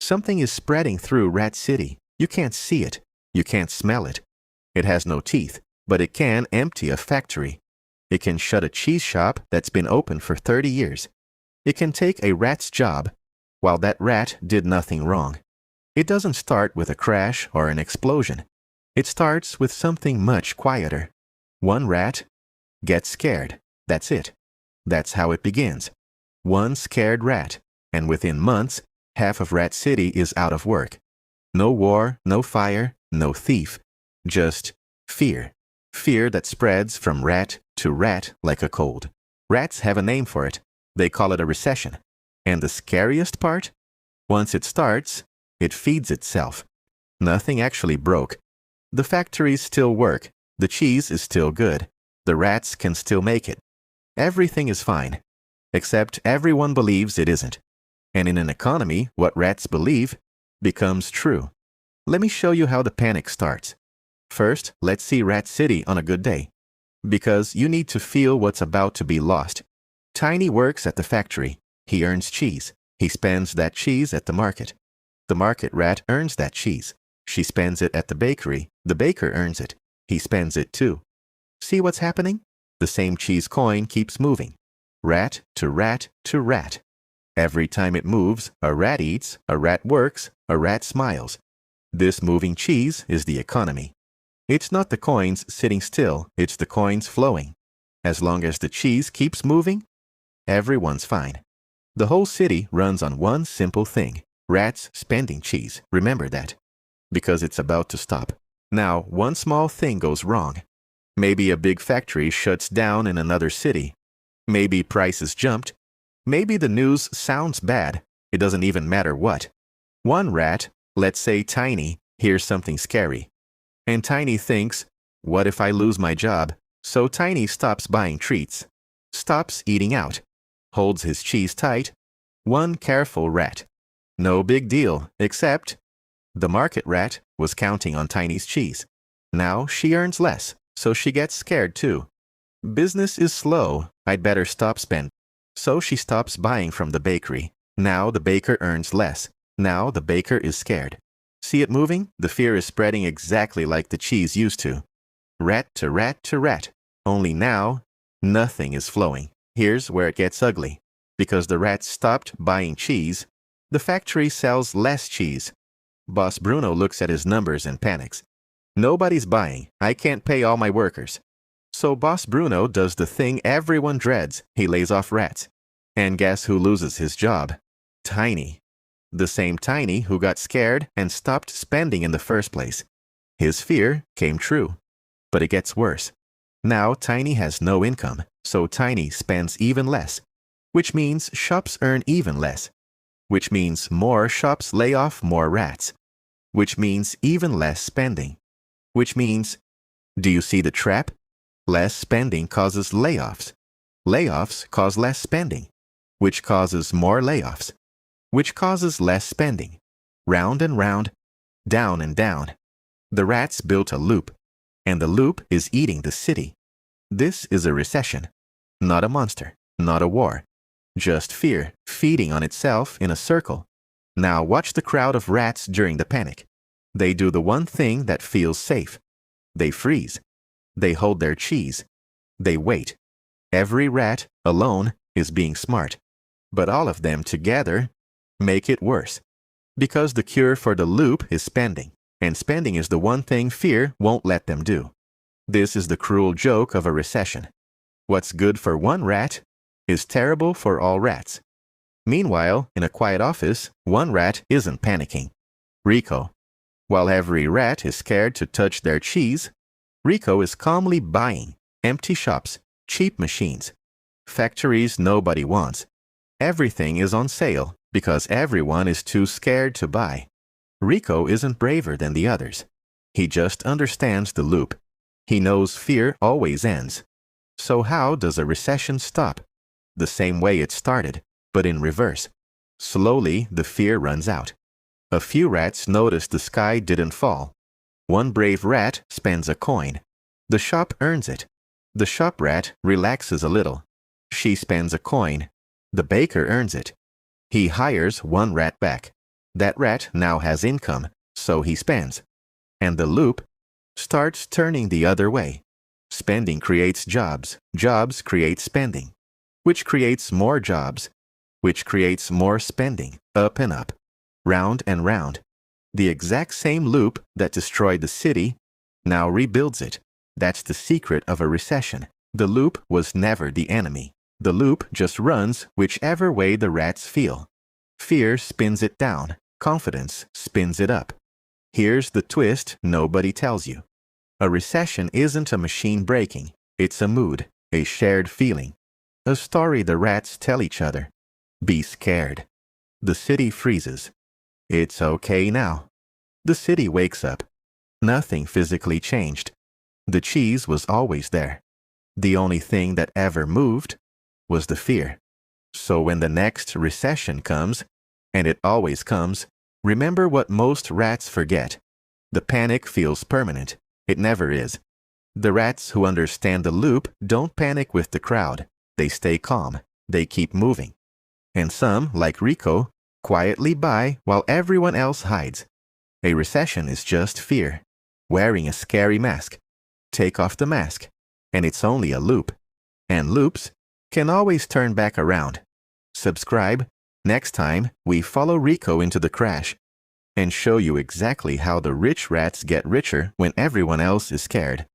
Something is spreading through Rat City. You can't see it. You can't smell it. It has no teeth, but it can empty a factory. It can shut a cheese shop that's been open for 30 years. It can take a rat's job, while that rat did nothing wrong. It doesn't start with a crash or an explosion. It starts with something much quieter. One rat gets scared. That's it. That's how it begins. One scared rat, and within months, half of Rat City is out of work. No war, no fire, no thief. Just fear. Fear that spreads from rat to rat like a cold. Rats have a name for it. They call it a recession. And the scariest part? Once it starts, it feeds itself. Nothing actually broke. The factories still work. The cheese is still good. The rats can still make it. Everything is fine. Except everyone believes it isn't. And in an economy, what rats believe becomes true. Let me show you how the panic starts. First, let's see Rat City on a good day. Because you need to feel what's about to be lost. Tiny works at the factory. He earns cheese. He spends that cheese at the market. The market rat earns that cheese. She spends it at the bakery. The baker earns it. He spends it too. See what's happening? The same cheese coin keeps moving. Rat to rat to rat. Every time it moves, a rat eats, a rat works, a rat smiles. This moving cheese is the economy. It's not the coins sitting still, it's the coins flowing. As long as the cheese keeps moving, everyone's fine. The whole city runs on one simple thing. Rats spending cheese. Remember that. Because it's about to stop. Now, one small thing goes wrong. Maybe a big factory shuts down in another city. Maybe prices jumped. Maybe the news sounds bad. It doesn't even matter what. One rat, let's say Tiny, hears something scary. And Tiny thinks, what if I lose my job? So Tiny stops buying treats. Stops eating out. Holds his cheese tight. One careful rat. No big deal, except the market rat was counting on Tiny's cheese. Now she earns less, so she gets scared too. Business is slow. I'd better stop spending. So she stops buying from the bakery. Now the baker earns less. Now the baker is scared. See it moving? The fear is spreading exactly like the cheese used to. Rat to rat to rat. Only now, nothing is flowing. Here's where it gets ugly. Because the rats stopped buying cheese, the factory sells less cheese. Boss Bruno looks at his numbers and panics. Nobody's buying. I can't pay all my workers. So Boss Bruno does the thing everyone dreads. He lays off rats. And guess who loses his job? Tiny. The same Tiny who got scared and stopped spending in the first place. His fear came true. But it gets worse. Now Tiny has no income, so Tiny spends even less. Which means shops earn even less. Which means more shops lay off more rats. Which means even less spending. Which means, do you see the trap? Less spending causes layoffs. Layoffs cause less spending, which causes more layoffs, which causes less spending. Round and round, down and down. The rats built a loop, and the loop is eating the city. This is a recession, not a monster, not a war. Just fear feeding on itself in a circle. Now watch the crowd of rats during the panic. They do the one thing that feels safe. They freeze. They hold their cheese. They wait. Every rat, alone, is being smart. But all of them together make it worse. Because the cure for the loop is spending. And spending is the one thing fear won't let them do. This is the cruel joke of a recession. What's good for one rat is terrible for all rats. Meanwhile, in a quiet office, one rat isn't panicking. Rico. While every rat is scared to touch their cheese, Rico is calmly buying empty shops, cheap machines, factories nobody wants. Everything is on sale because everyone is too scared to buy. Rico isn't braver than the others. He just understands the loop. He knows fear always ends. So how does a recession stop? The same way it started, but in reverse. Slowly, the fear runs out. A few rats notice the sky didn't fall. One brave rat spends a coin. The shop earns it. The shop rat relaxes a little. She spends a coin. The baker earns it. He hires one rat back. That rat now has income, so he spends. And the loop starts turning the other way. Spending creates jobs, jobs create spending, which creates more jobs, which creates more spending, up and up, round and round. The exact same loop that destroyed the city now rebuilds it. That's the secret of a recession. The loop was never the enemy. The loop just runs whichever way the rats feel. Fear spins it down. Confidence spins it up. Here's the twist nobody tells you. A recession isn't a machine breaking. It's a mood, a shared feeling, a story the rats tell each other. Be scared. The city freezes. It's okay now. The city wakes up. Nothing physically changed. The cheese was always there. The only thing that ever moved was the fear. So when the next recession comes, and it always comes, remember what most rats forget. The panic feels permanent. It never is. The rats who understand the loop don't panic with the crowd. They stay calm. They keep moving. And some, like Rico, quietly buy while everyone else hides. A recession is just fear, wearing a scary mask. Take off the mask, and it's only a loop. And loops can always turn back around. Subscribe. Next time, we follow Rico into the crash and show you exactly how the rich rats get richer when everyone else is scared.